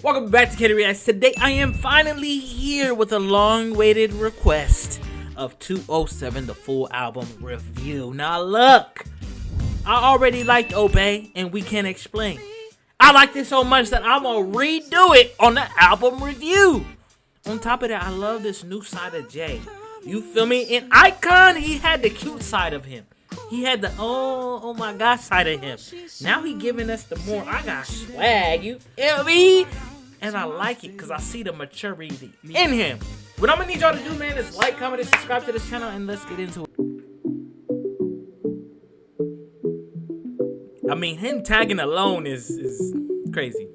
Welcome back to Kitty Reacts. Today I am finally here with a long-awaited request of 207, the full album review. Now look, I already liked Obey and We Can't Explain. I liked it so much that I'm gonna redo it on the album review. On top of that, I love this new side of Jay. You feel me? In IKON, he had the cute side of him. He had the oh my gosh side of him. Now he giving us the more I got swag, you feel me? And I like it because I see the maturity in him. What I'm gonna need y'all to do, man, is like, comment, and subscribe to this channel, and let's get into it. I mean, him tagging alone is crazy.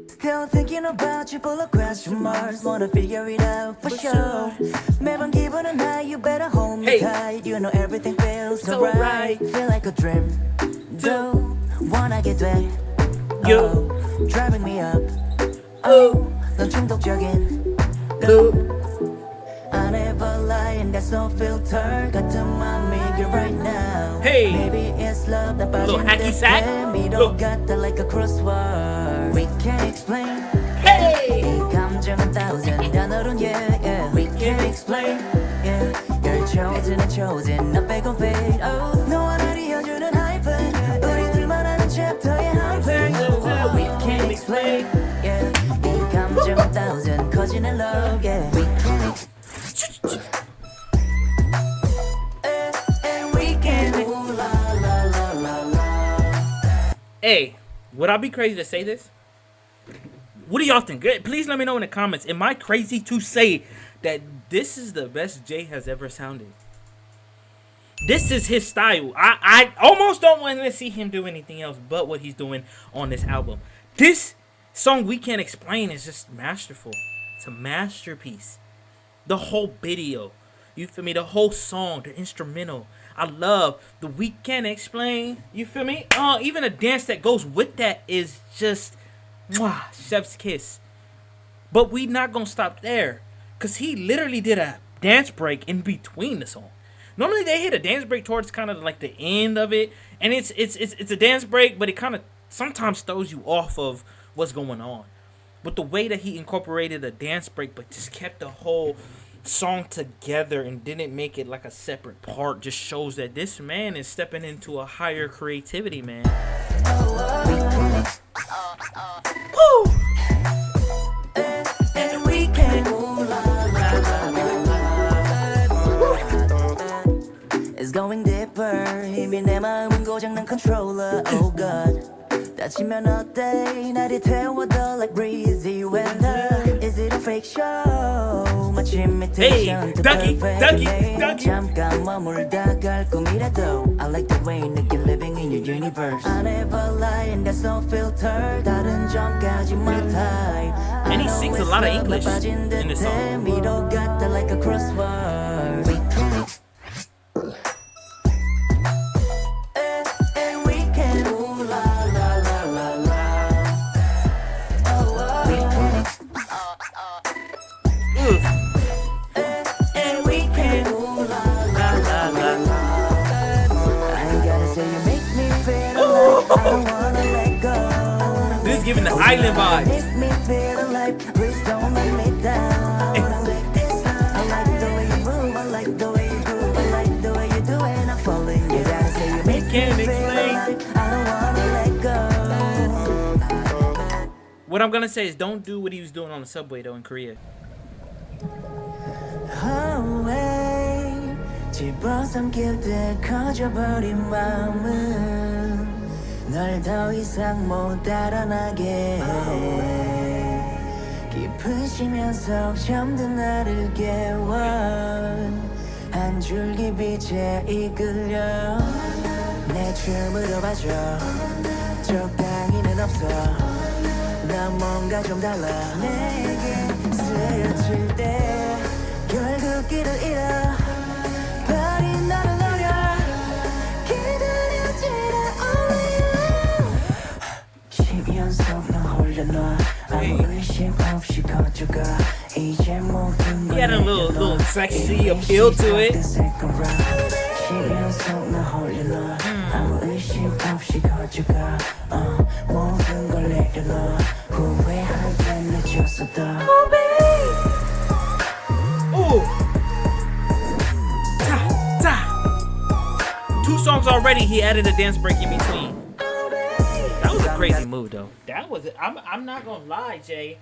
Still thinking about you, full of question marks. Wanna figure it out for sure. 매번 기분은 high, you better hold me tight. You know everything feels so right. Feel like a dream. Do wan하게 돼. Oh, driving me up. Oh, 넌 중독적인 loop. I never lie and that's no filter. Got to my girl right now. Hey, maybe it's love that little hacky sack. Look, got that like a crossword. We can't explain. Hey, 이 감정은 thousand 단어로는 yeah. We can't explain. Yeah, you're chosen and chosen. 나 빼고 fade. Oh, 너와 날 이어주는 hyper. 우리들만 아는 챕터의 hyper. We can't explain. Yeah, 이 감정은 thousand 커지는 love. Yeah, we can't explain. Hey, would I be crazy to say this? What do y'all think? Please let me know in the comments. Am I crazy to say that this is the best Jay has ever sounded? This is his style. I almost don't want to see him do anything else but what he's doing on this album. This song, We Can't Explain, is just masterful. It's a masterpiece. The whole video, you feel me? The whole song, the instrumental. I love the We Can't Explain. You feel me? Even a dance that goes with that is just mwah, chef's kiss. But we not gonna stop there, cause he literally did a dance break in between the song. Normally they hit a dance break towards kind of like the end of it, and it's a dance break, but it kind of sometimes throws you off of what's going on. But the way that he incorporated a dance break, but just kept the whole song together and didn't make it like a separate part, just shows that this man is stepping into a higher creativity, man. Woo! And we can it's going deeper. 이미 내 마음은 고장난 controller. Oh God. 다치면 어때? 나를 태워도 like breezy weather. Is it a fake show? 마치 imitation. Ducky. 잠깐 머물다 갈 꿈이라도 I like the way you're living in your universe. I never lie and there's no filter. 다른 점까지 my type. And he sings a lot of English in the song. 미로 같다 like a crossword. This is giving the island vibe. Can't explain. What I'm gonna say is don't do what he was doing on the subway though in Korea. 집어삼킬 때 커져버린 마음은 널 더 이상 못 달아나게 깊은 쉬면 속 잠든 나를 깨워 한 줄기 빛에 이끌려 내 춤으로 봐줘 적당히는 없어 난 뭔가 좀 달라 내게 스칠 때 결국 길을 잃어 발이 나를 노려 기다려지는 only you 10연속 너 홀려놔 아무 의심 없이 거쳐가 이제 모든 걸 He had a little sexy appeal to it. 10연속 너 홀려놔 아무 의심 없이 거쳐가 모든 걸 내려놔 후회할 잊었었다. Ooh. Ta, ta. 2 songs already. He added a dance break in between. That was a crazy move, though. That was. I'm not gonna lie, Jay.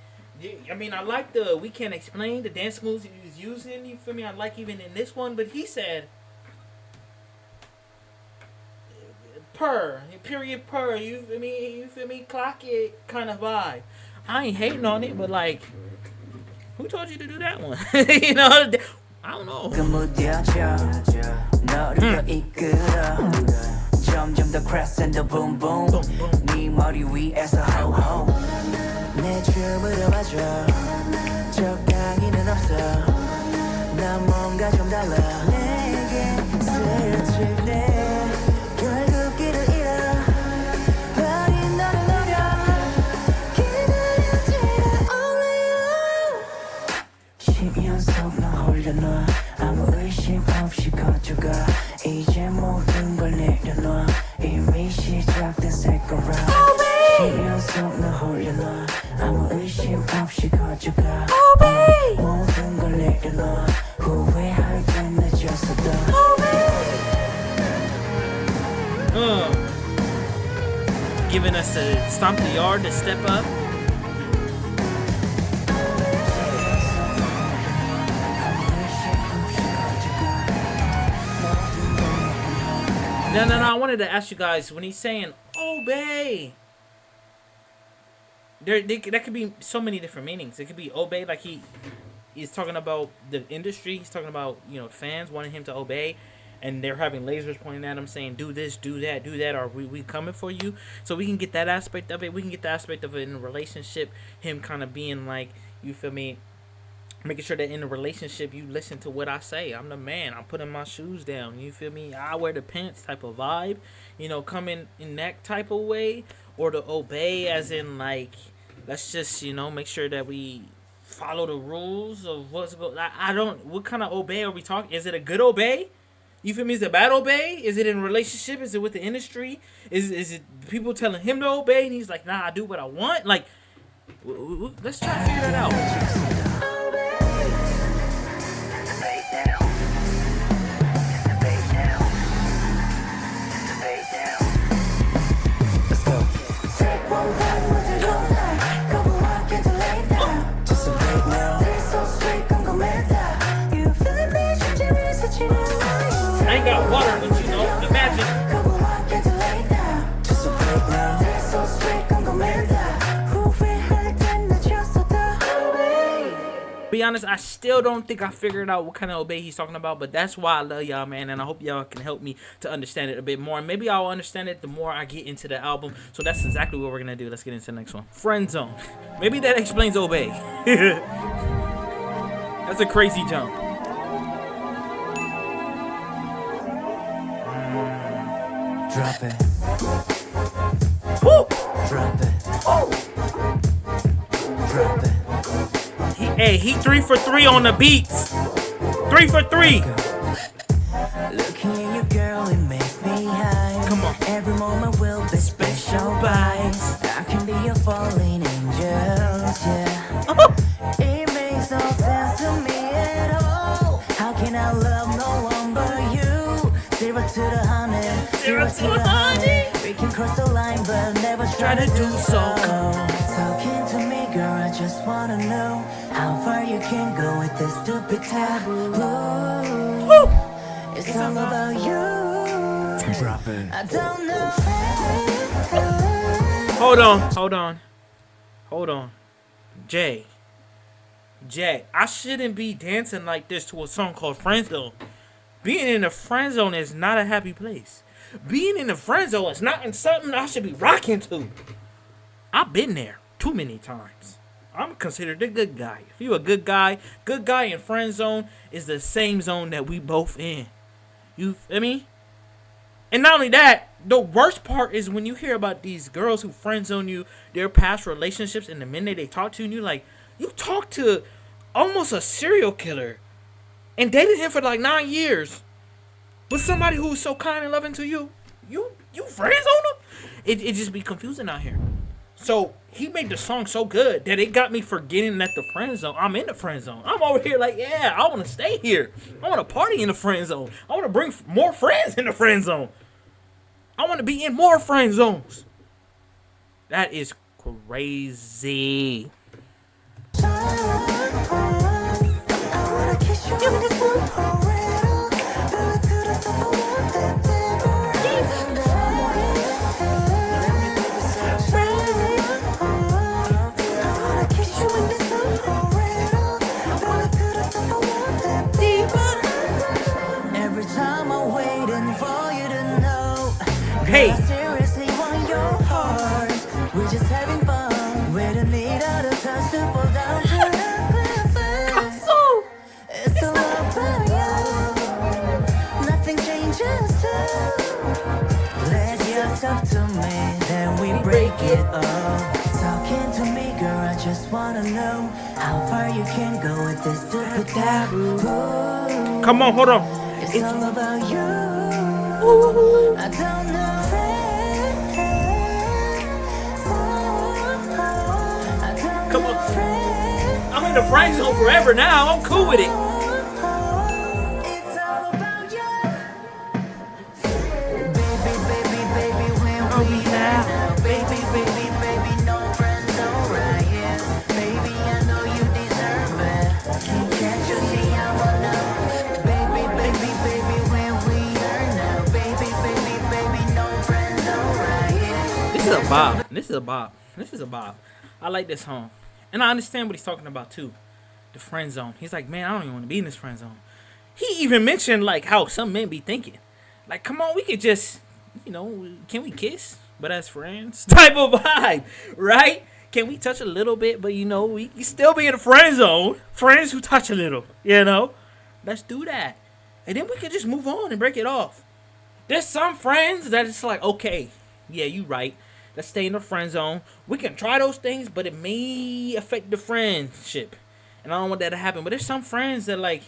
I mean, I like the We Can't Explain the dance moves he was using. You feel me? I like even in this one, but he said per period per. You feel me? You feel me? Clock it kind of vibe. I ain't hating on it, but like, who told you to do that one? You know, I don't know. 점점 더 crescent the boom boom 네 머리 위에서 ho ho 내 춤으로 봐줘 적당히는 없어 난 뭔가 좀 달라 내게 스칠 때 결국 길을 잃어 버린 너를 노려 기다렸지가 only you 10연속 너 홀려놔 아무 의심 없이 거쳐가 이제 모든 걸 내려놔 이미 시작된 second round 10연속 너 홀려놔 아무 의심 없이 거쳐가 모든 걸 내려놔 후회할 땐 늦었어도 Giving us a stomp the yard to step up. No, I wanted to ask you guys, when he's saying obey, that could be so many different meanings. It could be obey, like he's talking about the industry. He's talking about, you know, fans wanting him to obey, and they're having lasers pointing at him saying, do this, do that, or we coming for you. So we can get that aspect of it. We can get the aspect of it in a relationship, him kind of being like, you feel me, making sure that in a relationship you listen to what I say. I'm the man. I'm putting my shoes down. You feel me? I wear the pants type of vibe. You know, coming in that type of way. Or to obey as in like, let's just, you know, make sure that we follow the rules of what's going on. I don't, what kind of obey are we talking? Is it a good obey? You feel me? Is it a bad obey? Is it in a relationship? Is it with the industry? Is it people telling him to obey and he's like, nah, I do what I want? Like, let's try to figure that out. I ain't got water, but you know, imagine. Be honest, I still don't think I figured out what kind of obey he's talking about, but that's why I love y'all, man, and I hope y'all can help me to understand it a bit more, and maybe I'll understand it the more I get into the album. So that's exactly what we're gonna do. Let's get into the next one. Friend zone. Maybe that explains obey. That's a crazy jump. Drop it. Woo! Drop it. Oh! Drop it. He 3 for 3 on the beats. 3 for 3. Looking at you, girl, it makes me high. Come on. Every moment will be special vibes. I can be your falling angel, yeah. It makes no sense to me at all. How can I love no one but you? Zero to the honey, zero to the honey. We can cross the line, but never try to do so. Talking to me, girl, I just wanna know how far you can go with this stupid taboo. It's all about you. Drop it. I don't know. Hold on. Jay, I shouldn't be dancing like this to a song called Friend Zone. Being in the friend zone is not a happy place. Being in the friend zone is not something I should be rocking to. I've been there too many times. I'm considered a good guy. If you a good guy in friend zone is the same zone that we both in. You feel me? And not only that, the worst part is when you hear about these girls who friend zone you, their past relationships, and the minute they talk to you, like, you talk to almost a serial killer and dated him for like 9 years. But somebody who's so kind and loving to you, you friend zone them? It just be confusing out here. So he made the song so good that it got me forgetting that the friend zone. I'm in the friend zone. I'm over here like, yeah, I want to stay here. I want to party in the friend zone. I want to bring more friends in the friend zone. I want to be in more friend zones. That is crazy. Hey. Seriously want your heart. We're just having fun. We don't need other touch to fall down to the cliff. It's all about you. Nothing changes too. Let's just talk to me, then we break it up. Talking to me, girl, I just wanna know how far you can go with this stupid taboo. Come on, hold on. It's all about you. I don't know. Come on. I'm in the friend zone forever now. I'm cool with it. It's all about you. Baby, baby, when we now. Baby, no friends, alright, yeah. Baby, I know you deserve it. Can't you see I wanna? Baby, when we are now. Baby, no friends, alright, yeah. This is a bop. This is a bop. I like this song. And I understand what he's talking about too. The friend zone. He's like, man, I don't even want to be in this friend zone. He even mentioned like how some men be thinking. Like, come on, we could just, can we kiss? But as friends? Type of vibe, right? Can we touch a little bit? But we still be in the friend zone. Friends who touch a little, Let's do that. And then we can just move on and break it off. There's some friends that it's like, okay, yeah, you right. Let's stay in the friend zone. We can try those things, but it may affect the friendship. And I don't want that to happen. But there's some friends that like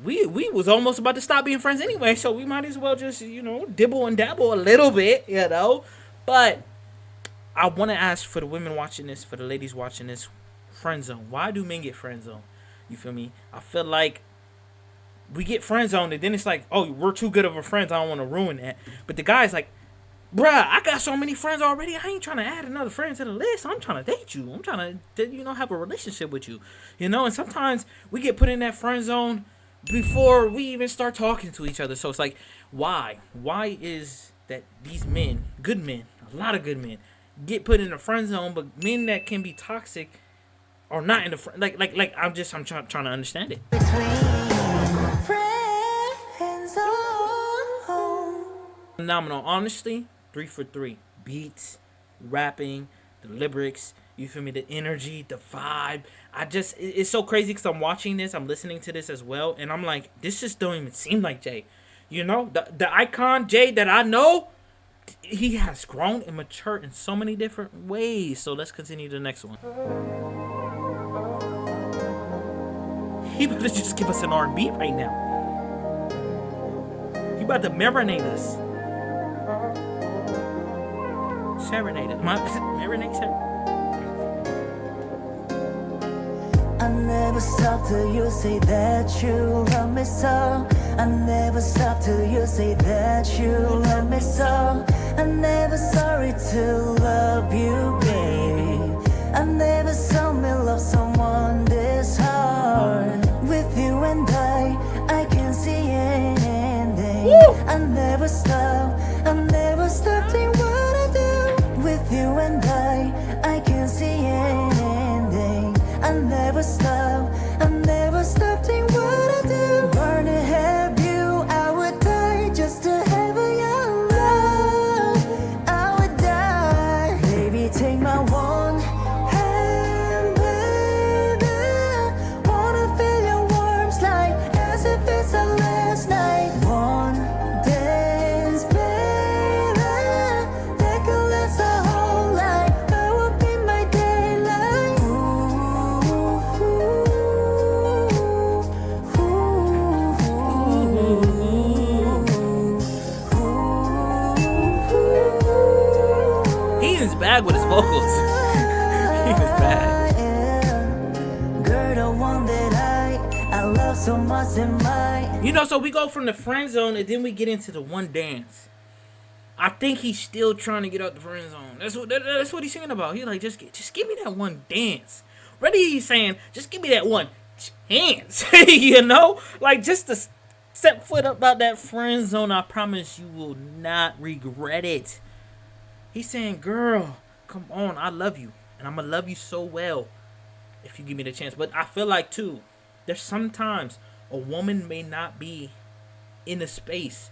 we was almost about to stop being friends anyway, so we might as well just, dibble and dabble a little bit, But I want to ask for the women watching this, for the ladies watching this, friend zone. Why do men get friend zone? You feel me? I feel like we get friend zoned and then it's like, oh, we're too good of a friends. I don't want to ruin that. But the guy's like, bruh, I got so many friends already. I ain't trying to add another friend to the list. I'm trying to date you. I'm trying to, have a relationship with you. And sometimes we get put in that friend zone before we even start talking to each other. So it's like, why? Why is that these men, good men, a lot of good men, get put in the friend zone, but men that can be toxic are not in the friend? I'm trying to understand it. Phenomenal, honestly. 3 for 3. Beats, rapping, the lyrics, you feel me, the energy, the vibe. It's so crazy because I'm watching this, I'm listening to this as well, and I'm like, this just don't even seem like Jay. The IKON Jay that I know, he has grown and matured in so many different ways. So let's continue to the next one. He better just give us an R&B right now. He about to marinate us. Serenade. I never stop till you say that you love me so. I never stop till you say that you love me so. I never sorry to love you, babe. I never saw me love someone this hard. With you and I can see an ending. I never stop doing what I do. With you and I can see an ending. I never stop doing what I do. Born to have you, I would die just to have your love. I would die. Baby, take bad with his vocals. He was bad. Girl, the one that I love so much in my. You know, so we go from the friend zone and then we get into the one dance. I think he's still trying to get out the friend zone. That's what he's singing about. He's like, just give me that one dance. Ready? He's saying, just give me that one chance. You know, like just to step foot up out that friend zone. I promise you will not regret it. He's saying, girl, come on, I love you, and I'm gonna love you so well if you give me the chance. But I feel like too, there's sometimes a woman may not be in a space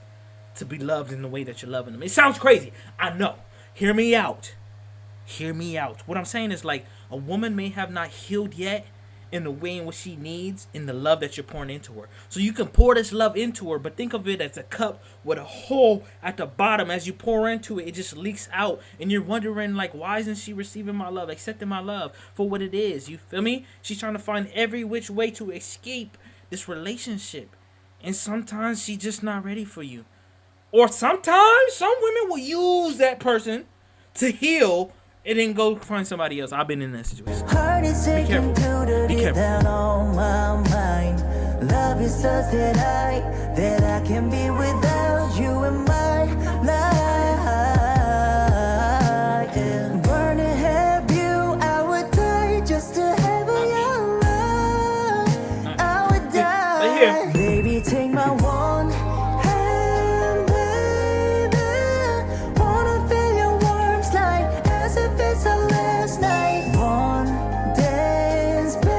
to be loved in the way that you're loving them. It sounds crazy, I know. Hear me out. Hear me out. What I'm saying is, like, a woman may have not healed yet in the way in which she needs in the love that you're pouring into her. So you can pour this love into her, but think of it as a cup with a hole at the bottom. As you pour into it, it just leaks out, and you're wondering, like, why isn't she receiving my love, accepting my love for what it is? You feel me? She's trying to find every which way to escape this relationship, and sometimes she's just not ready for you. Or sometimes some women will use that person to heal and then go find somebody else. I've been in that situation. Be careful. Be careful. Down on my mind. Love is such that I can be without you in my life. Yeah. Burn to have you, I would die just to have your love. I would die. Right here. Baby, take my one hand, baby. Wanna feel your warmth like as if it's our last night. One dance, baby.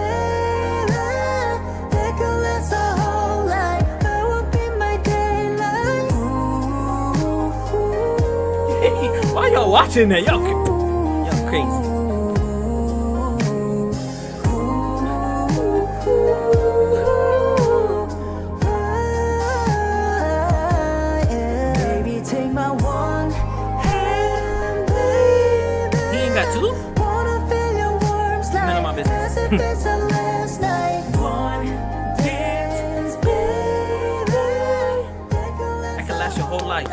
That could last a whole life. That would be my daylight. Ooh. Why y'all watching that? Y'all crazy. Baby, take my one hand, baby. He ain't got two? Wanna feel your warmth None of my like business. as if it's our last night. One dance, baby. That can last your whole life.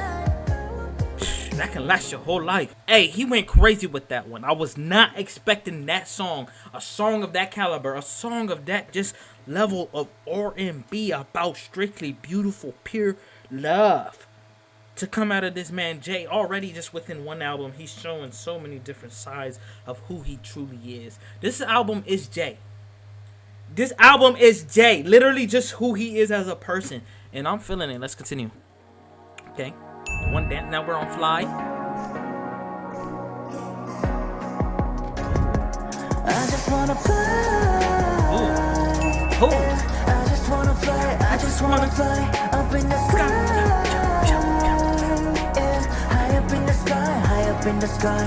That can last your whole life. Hey, he went crazy with that one. I was not expecting that song, a song of that caliber, a song of that just level of R&B about strictly beautiful, pure love to come out of this man Jay. Already just within one album, he's showing so many different sides of who he truly is. This album is Jay. This album is Jay. Literally just who he is as a person. And I'm feeling it. Let's continue. Okay. One dance. Now we're on Fly. I just wanna fly. Ooh. I just wanna fly. I just wanna fly up in the sky. Yeah, high up in the sky, high up in the sky.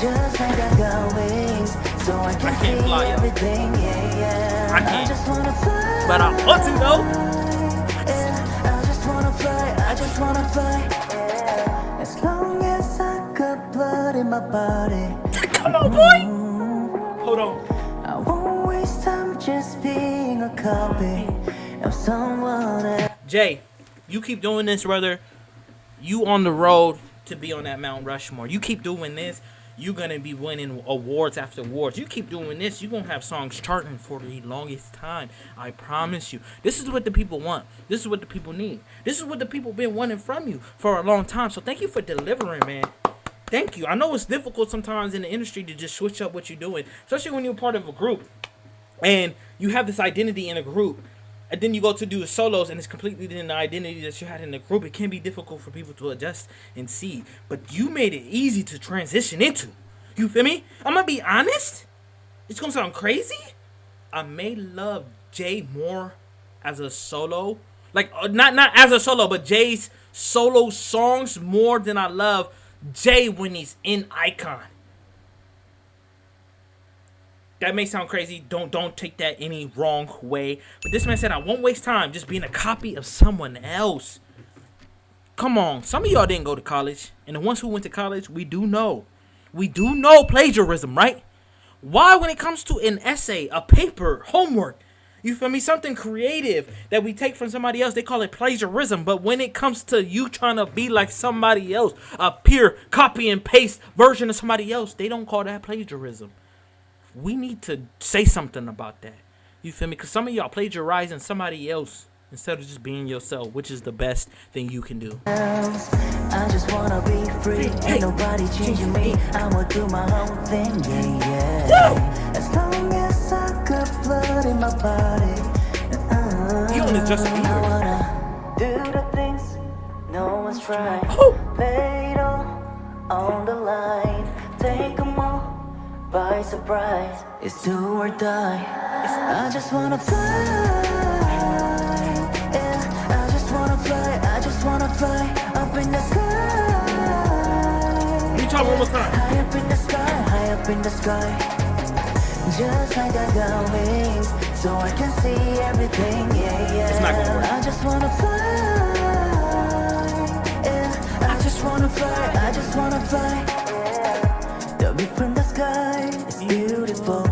Just like I got wings, so I can can't see fly, yo. everything. Yeah. I can't. just wanna fly. But I want to though. Yeah, I just wanna fly. I just wanna fly. Yeah. As long as I got blood in my body. Come on, boy. Hold on. I won't waste time just being a copy of someone else. Jay, you keep doing this, brother. You on the road to be on that Mount Rushmore. You keep doing this, you're gonna be winning awards after awards. You keep doing this, you're gonna have songs charting for the longest time. I promise you. This is what the people want. This is what the people need. This is what the people been wanting from you for a long time. So thank you for delivering, man. Thank you. I know it's difficult sometimes in the industry to just switch up what you're doing, especially when you're part of a group and you have this identity in a group, and then you go to do the solos and it's completely different the identity that you had in the group. It can be difficult for people to adjust and see, but you made it easy to transition into. You feel me? I'm gonna be honest. It's gonna sound crazy. I may love Jay more as a solo, like not as a solo, but Jay's solo songs more than I love Jay when he's in IKON. That may sound crazy. Don't take that any wrong way. But this man said, I won't waste time just being a copy of someone else. Come on. Some of y'all didn't go to college. And the ones who went to college, we do know. We do know plagiarism, right? Why when it comes to an essay, a paper, homework, You feel me? Something creative that we take from somebody else, they call it plagiarism. But when it comes to you trying to be like somebody else, a pure copy and paste version of somebody else, they don't call that plagiarism. We need to say something about that. You feel me? Because some of y'all plagiarizing somebody else instead of just being yourself, which is the best thing you can do. I just wanna be free. Ain't nobody changing me. I'ma do my own thing, yeah. As long as I got blood in my body. You only just I wanna do the things no one's tried. Lay it all on the line. Take them all by surprise. It's do or die. I just wanna fly. Yeah, I just wanna fly. I just wanna fly up in the sky. You talk one more time. High up in the sky, high up in the sky. Just like I got wings, so I can see everything, yeah. It's not gonna work. I just wanna fly, yeah. I just wanna fly, I just wanna fly. The view from the sky is beautiful.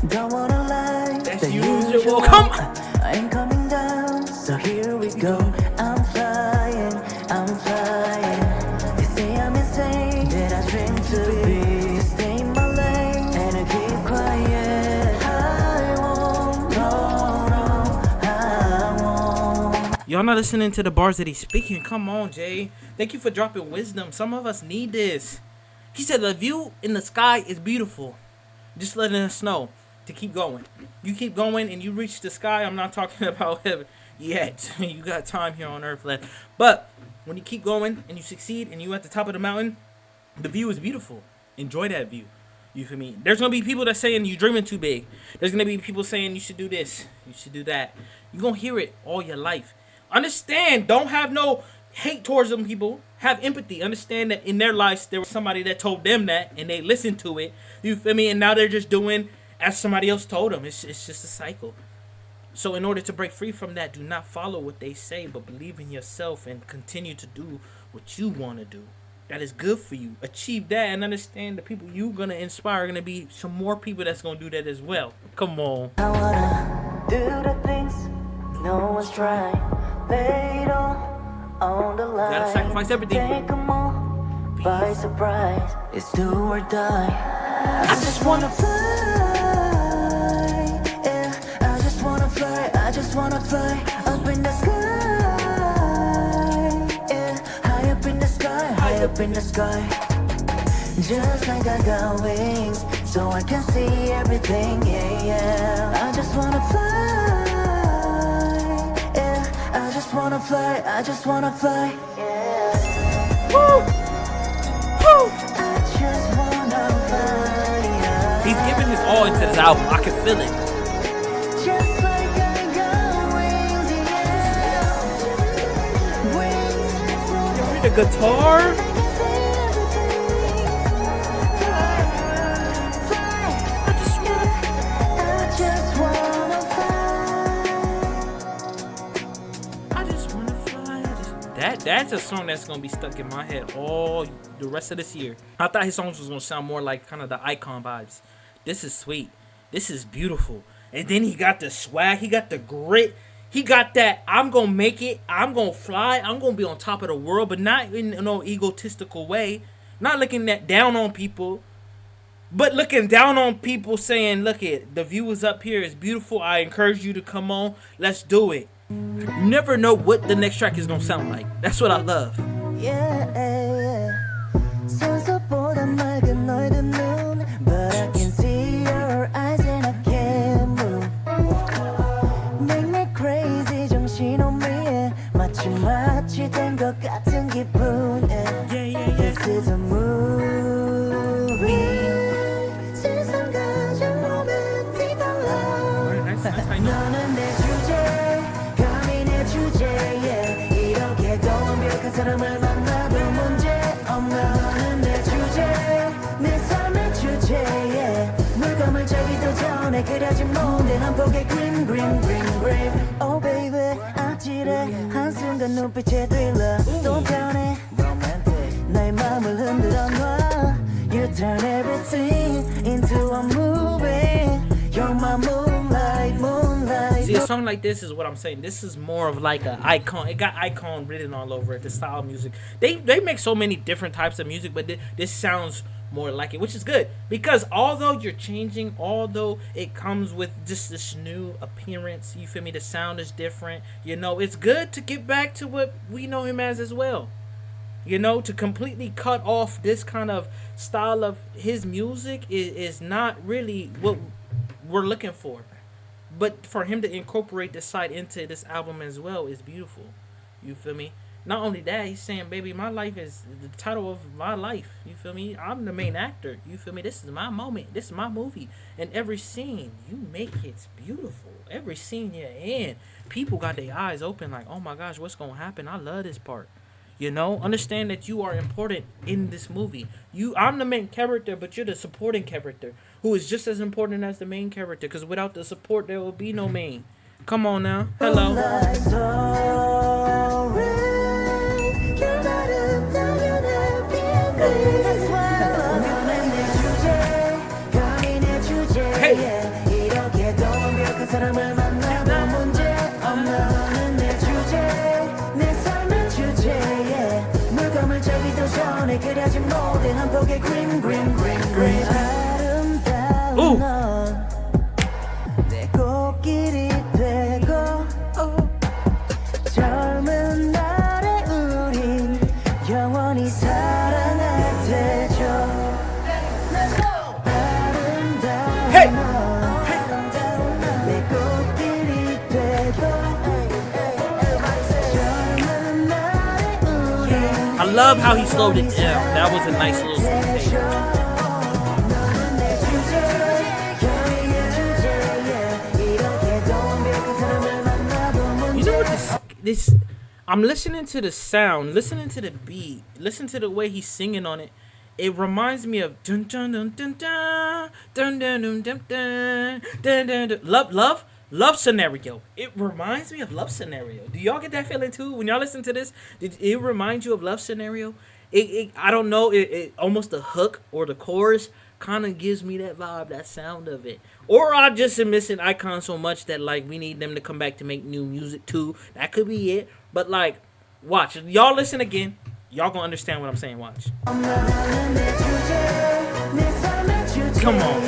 Don't wanna lie, that's the usual. Come on. I ain't coming down, so here we go. I'm flying, I'm flying. They say I'm insane, that I dream to be. Stay in my lane, and I keep quiet. I won't, no, I won't. Y'all not listening to the bars that he's speaking. Come on, Jay. Thank you for dropping wisdom. Some of us need this. He said the view in the sky is beautiful. Just letting us know to keep going. You keep going and you reach the sky. I'm not talking about heaven yet. You got time here on earth left. But when you keep going and you succeed and you at the top of the mountain, the view is beautiful. Enjoy that view. You feel me? There's going to be people that saying you're dreaming too big. There's going to be people saying you should do this. You should do that. You're going to hear it all your life. Understand. Don't have no hate towards them people. Have empathy. Understand that in their lives there was somebody that told them that and they listened to it. You feel me? And now they're just doing as somebody else told them. It's just a cycle. So in order to break free from that, do not follow what they say, but believe in yourself and continue to do what you want to do. That is good for you. Achieve that and understand the people you're going to inspire are going to be some more people that's going to do that as well. Come on. I wanna do the things no one's tried. Lay it all on the line. Gotta sacrifice everything. Take them all by surprise. It's do or die. I just wanna fly. Yeah, I just wanna fly. I just wanna fly up in the sky. Yeah, high up in the sky, high up in the sky. Just like I got wings, so I can see everything. Yeah. I just wanna fly. I just wanna fly, I just wanna fly. Yeah. Woo! Woo! I just wanna fly. Yeah. He's giving his all into this album. I can feel it. Just like I got wings, yeah. Wings. You hear the guitar? I can see everything. Fly, fly. I just wanna fly. That's a song that's gonna be stuck in my head all the rest of this year. I thought his songs was gonna sound more like kind of the IKON vibes. This is sweet. This is beautiful. And then he got the swag. He got the grit. He got that. I'm gonna make it. I'm gonna fly. I'm gonna be on top of the world, but not in no egotistical way. Not looking down on people, but looking down on people, saying, "Look it, the view is up here. It's beautiful. I encourage you to come on. Let's do it." You never know what the next track is gonna sound like. That's what I love. Yeah. 생각보다 맑은 너의 두 눈, but I can see your eyes and I can't move. Make me crazy, 정신없네. 마치 된 것 같은 기분. This is a movie. 세상 가장 romantic love. Nice. 너는 내 주제, 감히 내 주제. Yeah. 이렇게 완벽한 사람을 만나도 문제 없는 너는 내 주제, 내 삶의 주제. Yeah. 물감을 잡기도 전에 그려진 모든 한 폭의 그림. Oh baby, 아찔해 한순간 눈빛에 들러 또 변해. 나의 마음을 흔들어 놔. You turn everything into a movie. You're my moonlight. See, song like this is what I'm saying. This is more of like a icon. It got icon written all over it. The style of music. They make so many different types of music, but this sounds more like it, which is good because although you're changing, although it comes with just this new appearance, you feel me? The sound is different. You know, it's good to get back to what we know him as well. You know, to completely cut off this kind of style of his music is not really what we're looking for. But for him to incorporate this side into this album as well is beautiful. You feel me? Not only that, he's saying, baby, my life is the title of my life. You feel me? I'm the main actor. You feel me? This is my moment. This is my movie. And every scene, you make it beautiful. Every scene you're in, people got their eyes open like, oh my gosh, what's going to happen? I love this part. You know, understand that you are important in this movie. I'm the main character, but you're the supporting character who is just as important as the main character. Because without the support, there will be no main. Come on now. Hello. Hey. Ooh. I love how he slowed it down. That was a nice little thing. You know what this I'm listening to the sound, listening to the beat, listen to the way he's singing on it. It reminds me of dun dun dun dun dun dun dun dun dun dun dun dun dun. Love Scenario. It reminds me of Love Scenario. Do y'all get that feeling too when y'all listen to this? Did it remind you of Love Scenario? I don't know. It almost the hook or the chorus kind of gives me that vibe, that sound of it. Or I just am missing IKON so much that like we need them to come back to make new music too. That could be it. But like, watch. Y'all listen again. Y'all gonna understand what I'm saying. Watch. Come on.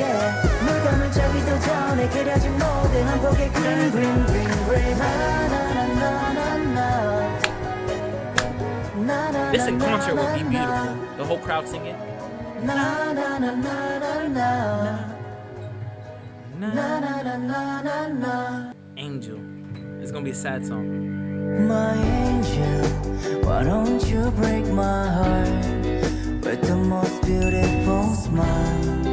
This in concert would be beautiful. The whole crowd singing. Angel. It's gonna be a sad song. My angel, why don't you break my heart with the most beautiful smile?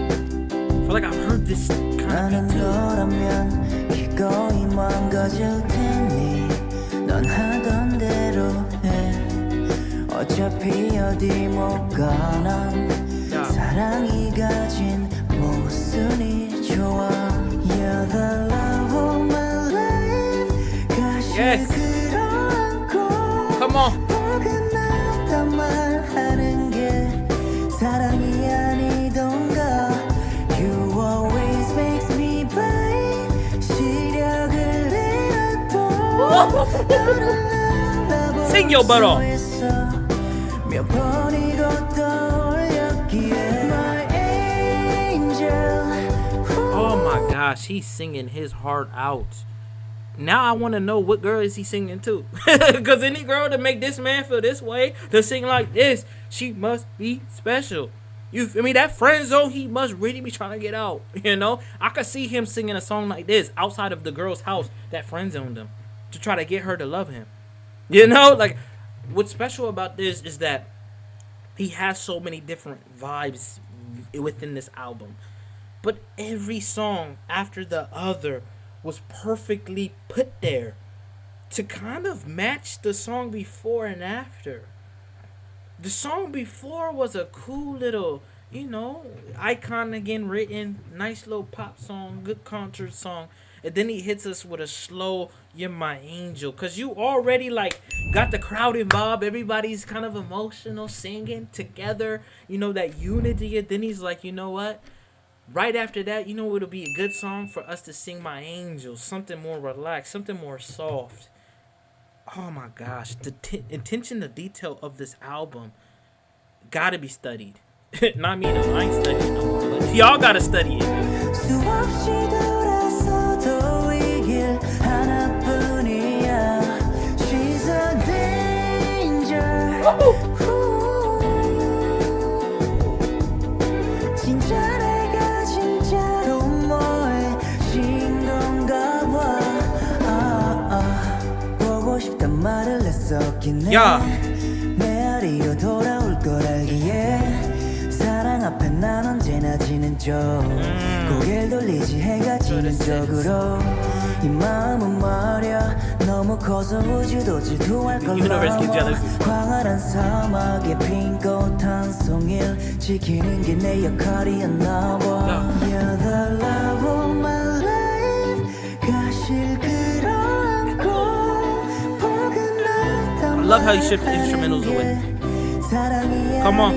I feel like I've heard this kind of 너라면 기꺼이 망가질 테니 넌 하던 대로 해 어차피 어디 못 가난 사랑이 가진 모순이 좋아 You're the love of my life 가시 끌어안고 Come on. 포근하단 말하는 게 사랑이 아니던가 You always makes me blind 시력을 잃어도 Sing your butt off. 몇 번이고 떠올렸기에 My angel Oh my gosh, he's singing his heart out. Now I want to know what girl is he singing to. Because any girl to make this man feel this way, to sing like this, she must be special. You feel me? That friend zone, he must really be trying to get out. You know? I could see him singing a song like this outside of the girl's house that friend zoned him to try to get her to love him. You know? Like, what's special about this is that he has so many different vibes within this album. But every song after the other was perfectly put there to kind of match the song before and after. The song before was a cool little, you know, IKON again written, nice little pop song, good concert song. And then he hits us with a slow, You're My Angel. Because you already, like, got the crowd involved. Everybody's kind of emotional, singing together. You know, that unity. And then he's like, you know what? Right after that, you know it'll be a good song for us to sing My Angel. Something more relaxed, something more soft. Oh my gosh, the attention to detail of this album gotta be studied. Not me though, I ain't studying no more, but y'all gotta study it. 수없이 돌아서도 이 길 하나뿐이야. She's a danger. 진짜 내가 진짜로 뭐해진 건가 봐. 보고 싶단 말을 했었긴 해. 야. 메아리로 돌아올 걸 알기에 사랑 앞에 난 언제나 지는 쪽 고개를 돌리지 해가 지는 쪽으로 이 마음은 말야 너무 커서 우주도 질투할 걸로 광활한 사막에 핀 꽃 한 송이를 지키는 게 내 역할이었나 봐 You're the love of my life 가실 끌어안고 포근하단 I love how you shift the instrumentals away. Come on.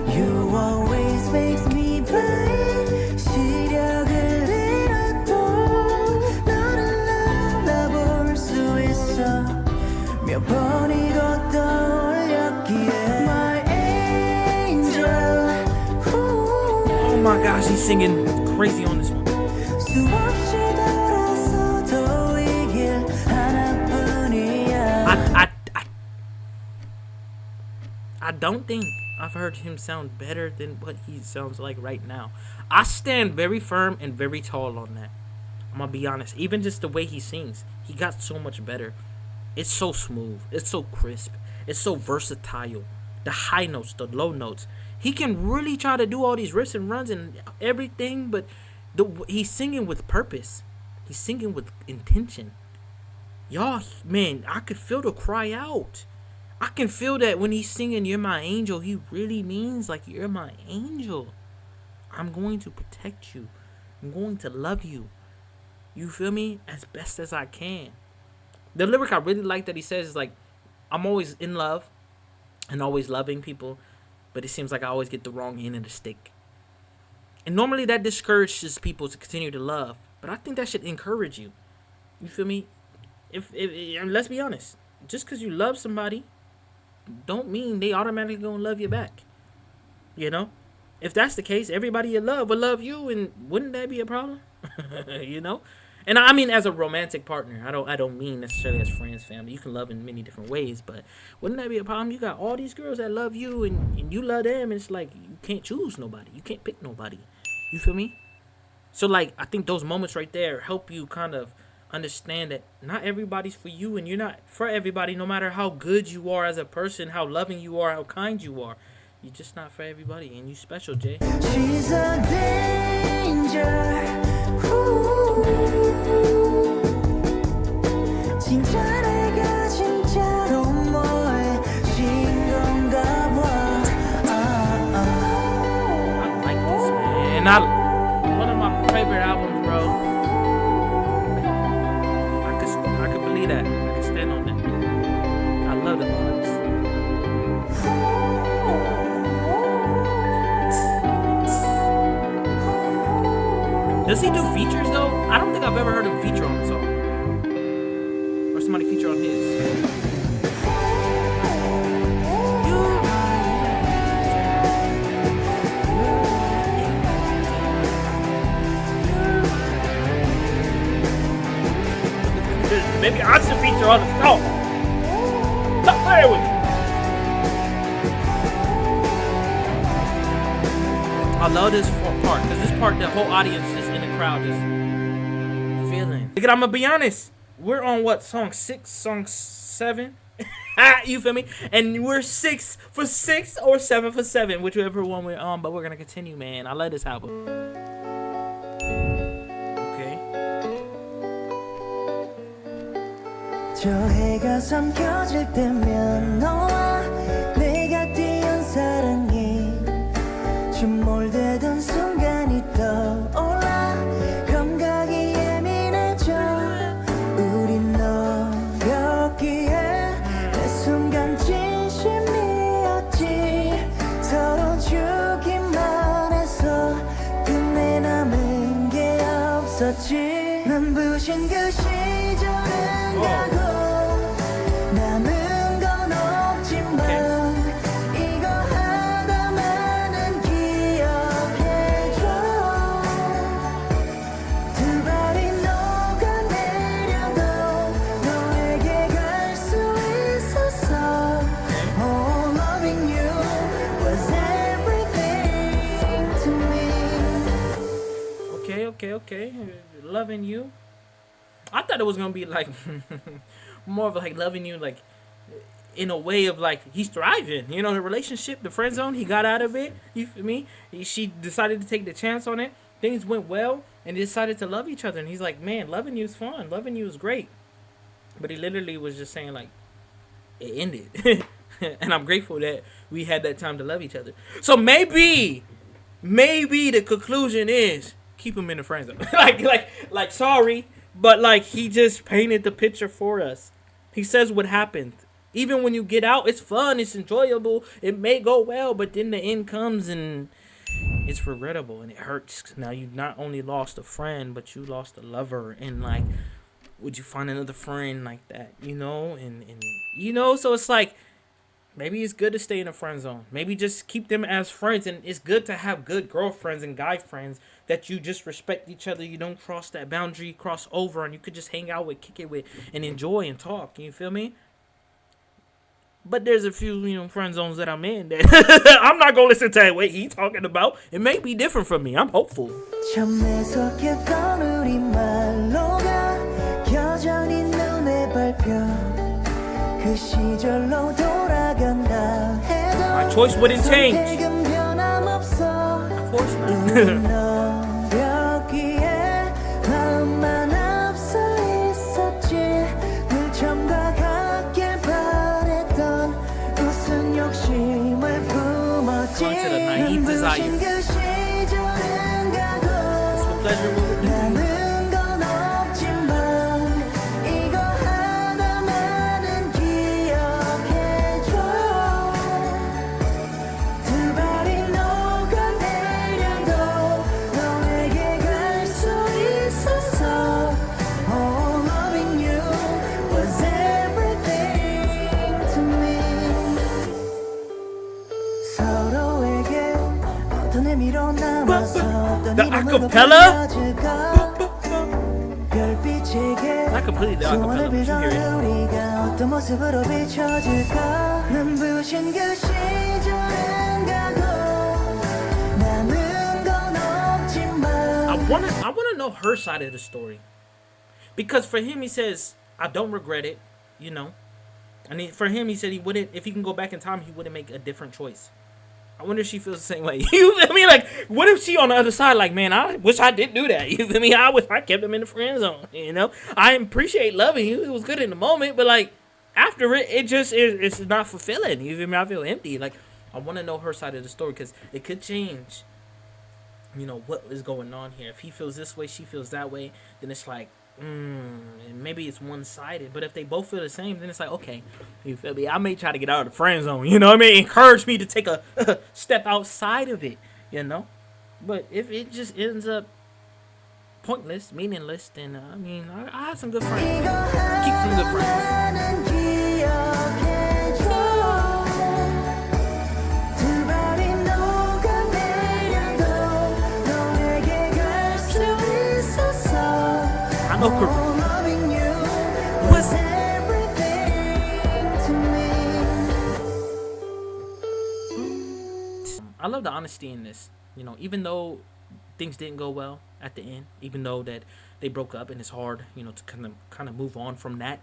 You always makes me blind. 시력을 잃어도 너를 만나볼 수 있어. 몇 번이고 떠올렸기에 My angel. Oh my gosh, he's singing crazy on this one. 수없이 돌아서도 이 길 하나뿐이야. I don't think I've heard him sound better than what he sounds like right now. I stand very firm and very tall on that. I'm gonna be honest. Even just the way he sings, he got so much better. It's so smooth. It's so crisp. It's so versatile. The high notes, the low notes. He can really try to do all these riffs and runs and everything, but he's singing with purpose. He's singing with intention. Y'all, man, I could feel the cry out. I can feel that when he's singing You're My Angel, he really means like you're my angel. I'm going to protect you. I'm going to love you. You feel me? As best as I can. The lyric I really like that he says is like, I'm always in love and always loving people, but it seems like I always get the wrong end of the stick. And normally that discourages people to continue to love, but I think that should encourage you. You feel me? If let's be honest, just because you love somebody don't mean they automatically gonna love you back. You know, if that's the case, everybody you love will love you, and wouldn't that be a problem? You know, and I mean as a romantic partner. I don't mean necessarily as friends, family. You can love in many different ways, but wouldn't that be a problem? You got all these girls that love you, and you love them, and it's like you can't choose nobody. You can't pick nobody. You feel me? So like I think those moments right there help you kind of understand that not everybody's for you, and you're not for everybody, no matter how good you are as a person, how loving you are, how kind you are. You're just not for everybody, and you special, Jay. She's a danger. 진짜 내가 진짜로 뭐해진 건가 봐. I like this, man. One of my favorite albums, bro. I could believe that. I can stand on that. I love the vibes. Does he do features though? I don't think I've ever heard him feature on a song. Or somebody feature on his. Maybe I should feature on the song. Stop playing with me. I love this part because this part, the whole audience just in the crowd just feeling. Look, I'm gonna be honest. We're on what, song 6, song 7? You feel me? And we're 6 for 6 or 7 for 7, whichever one we're on. But we're gonna continue, man. I love this album. Okay. 저 해가 삼켜질 때면 너와 내가 띄운 사랑이 좀 몰되던 순간이 떠올라 감각이 예민해져 우린 너였기에 내 순간 진심이었지 서로 주기만 해서 있었지 눈부신 그 시절은 가고 남은 건 없지만 이거 하나만은 기억해줘 두 발이 녹아내려도 너에게 갈 수 있었어 Oh loving you was everything to me Okay. Loving you. I thought it was gonna be like more of like loving you, like in a way of like he's thriving. You know, the relationship, the friend zone, he got out of it. You feel me? She decided to take the chance on it. Things went well, and they decided to love each other. And he's like, man, loving you is fun. Loving you is great. But he literally was just saying like, it ended. And I'm grateful that we had that time to love each other. So maybe the conclusion is keep him in the friend zone. like sorry, but like he just painted the picture for us. He says what happened. Even when you get out, it's fun, it's enjoyable, it may go well, but then the end comes and it's regrettable and it hurts. Now you not only lost a friend, but you lost a lover. And like, would you find another friend like that? You know, and you know, so it's like maybe it's good to stay in a friend zone. Maybe just keep them as friends. And it's good to have good girlfriends and guy friends that you just respect each other. You don't cross that boundary, cross over, and you could just hang out with, kick it with, and enjoy and talk. You feel me? But there's a few, you know, friend zones that I'm in that I'm not going to listen to what he's talking about. It may be different from me. I'm hopeful. My choice wouldn't change. Of course not. Going to the naive desire. It's with pleasure what we're doing. The acapella? Not completely the acapella, but you hear it. I wanna know her side of the story. Because for him, he says, I don't regret it, you know. And for him, he said he wouldn't, if he can go back in time, he wouldn't make a different choice. I wonder if she feels the same way. You feel me? Like, what if she on the other side, like, man, I wish I didn't do that. You feel me? I wish I kept him in the friend zone, you know? I appreciate loving you. It was good in the moment, but, like, after it, it just is, it's not fulfilling. You feel me? I feel empty. Like, I want to know her side of the story because it could change, you know, what is going on here. If he feels this way, she feels that way, then it's like, and maybe it's one-sided. But if they both feel the same, then it's like, okay, you feel me? I may try to get out of the friend zone, you know what I mean? Encourage me to take a step outside of it, you know? But if it just ends up pointless, meaningless, then, I mean, I have some good friends. Keep some good friends. I know was I love the honesty in this. You know, even though things didn't go well at the end, even though that they broke up and it's hard, you know, to kind of move on from that.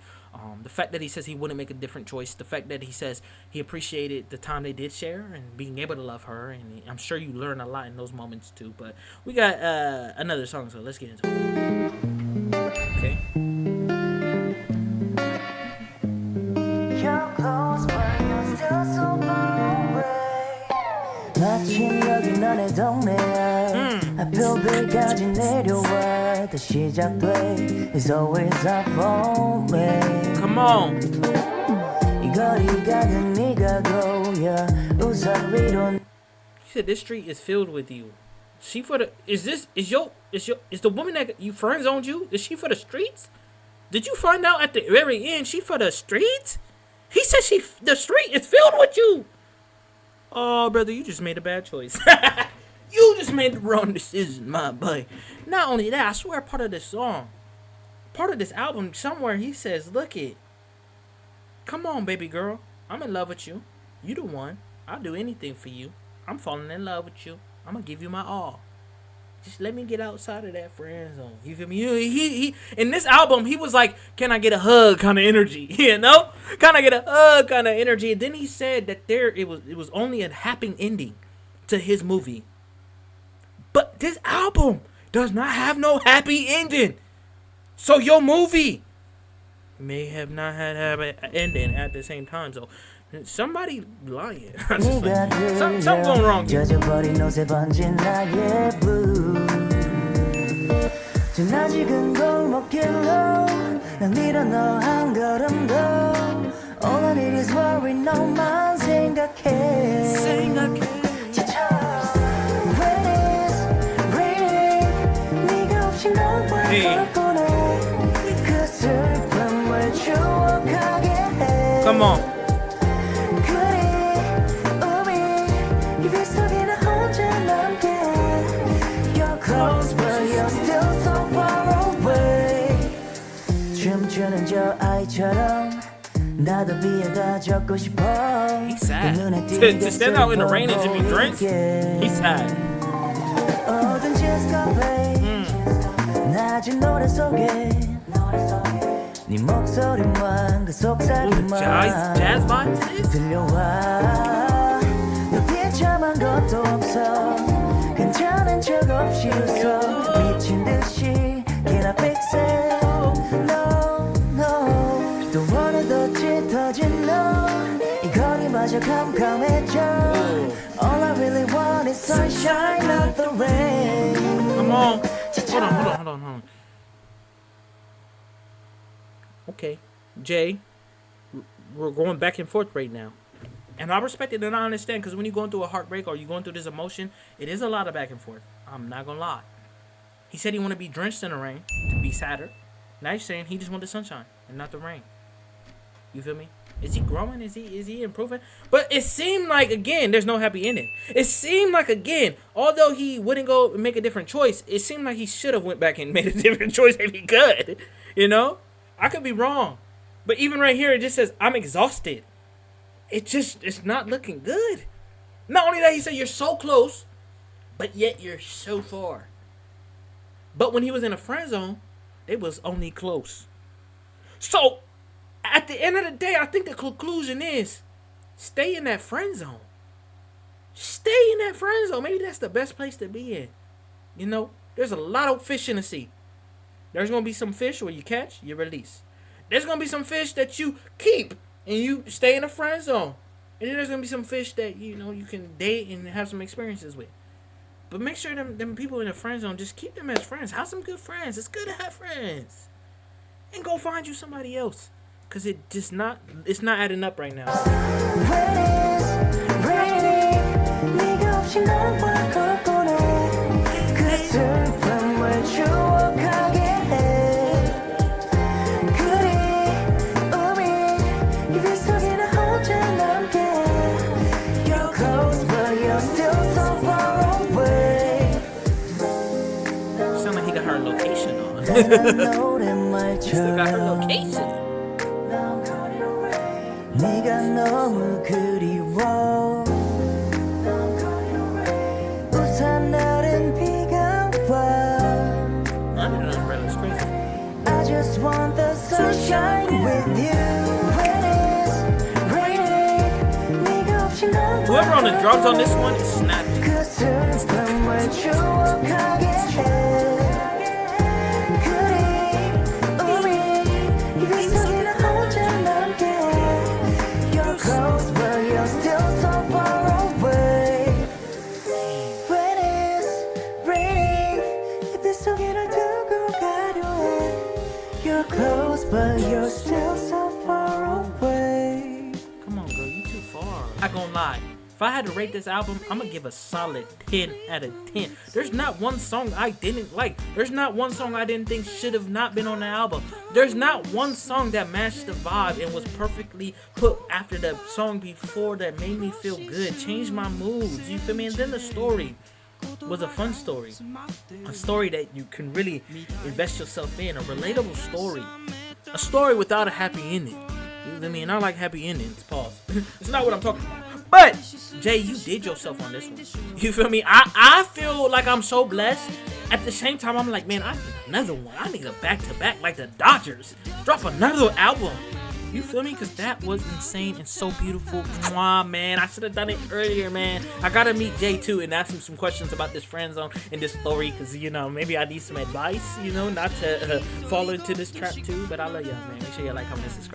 The fact that he says he wouldn't make a different choice, the fact that he says he appreciated the time they did share and being able to love her, and I'm sure you learn a lot in those moments too. But we got another song, so let's get into it. Okay. 마침 여기 너네 동네야 앞표비까지 내려와 또 시작돼 It's always up for me Come on. 이 거리 가든 네가 고야 우산 위로 He said this street is filled with you. She for the is the woman that you friend zoned you? Is she for the streets? Did you find out at the very end she for the streets? He said the street is filled with you. Oh, brother, you just made a bad choice. You just made the wrong decision, my boy. Not only that, I swear part of this song, part of this album, somewhere he says, look it. Come on, baby girl. I'm in love with you. You the one. I'll do anything for you. I'm falling in love with you. I'm going to give you my all. Just let me get outside of that friend zone. You feel me? He in this album, he was like, can I get a hug kind of energy? You know? Can I get a hug kind of energy? And then he said that it was only a happy ending to his movie. But this album does not have no happy ending. So your movie may have not had happy ending at the same time. So somebody lying. Something going wrong. 지나직은 골목길로 난 밀어 너 한 걸음 더 All I need is worry 너만 생각해 네가 없이 난 왜 꺼내 그 슬픔을 추억하게 해 Come on. 춤추는 저 아이처럼 나도 비에다 적고 싶어 He's sad. To stand out in the rain and Jimmy drinks, he's sad. 낮은 노래 속에 네 목소리만 그 속삭임만 jazz vibe to this? 들려와 너 비참한 것도 없어 괜찮은 척 없이 웃어 미친 듯이 Can I fix it? 또 원해도 짙어진 너이 거리마저 캄캄해져 All I really want is sunshine, not the rain Come on. Hold on. Okay, Jay, we're going back and forth right now. And I respect it and I understand because when you're going through a heartbreak or you're going through this emotion, it is a lot of back and forth. I'm not going to lie. He said he want to be drenched in the rain to be sadder. Now he's saying he just want the sunshine and not the rain. You feel me? Is he growing? Is he improving? But it seemed like, again, there's no happy ending. It seemed like, again, although he wouldn't go and make a different choice, it seemed like he should have went back and made a different choice if he could. You know? I could be wrong. But even right here, it just says, I'm exhausted. It's not looking good. Not only that, he said, you're so close, but yet you're so far. But when he was in a friend zone, they was only close. So, at the end of the day, I think the conclusion is, stay in that friend zone. Stay in that friend zone. Maybe that's the best place to be in. You know, there's a lot of fish in the sea. There's going to be some fish where you catch, you release. There's going to be some fish that you keep and you stay in a friend zone. And then there's going to be some fish that, you know, you can date and have some experiences with. But make sure them people in the friend zone, just keep them as friends. Have some good friends. It's good to have friends. And go find you somebody else. Because it's not adding up right now. Sound like he got her location on. He still got her location. 네가 너무 그리워 우산 날은 비가 와 I just want the sunshine with you Whoever on the drums on this one is snapping But you're still so far away. Come on, girl, you too far. Not gonna lie. If I had to rate this album, I'm gonna give a solid 10 out of 10. There's not one song I didn't like. There's not one song I didn't think should have not been on the album. There's not one song that matched the vibe and was perfectly put after the song before that made me feel good, changed my moods, you feel me? And then the story was a fun story. A story that you can really invest yourself in. A relatable story. A story without a happy ending. You feel me? And I like happy endings. Pause. It's not what I'm talking about. But, Jay, you did yourself on this one. You feel me? I feel like I'm so blessed. At the same time, I'm like, man, I need another one. I need a back-to-back like the Dodgers. Drop another album. You feel me? Because that was insane and so beautiful. Mwah, man. I should have done it earlier, man. I got to meet Jay, too, and ask him some questions about this friend zone and this story. Because, you know, maybe I need some advice, you know, not to fall into this trap, too. But I love y'all, man. Make sure you like, comment, and subscribe.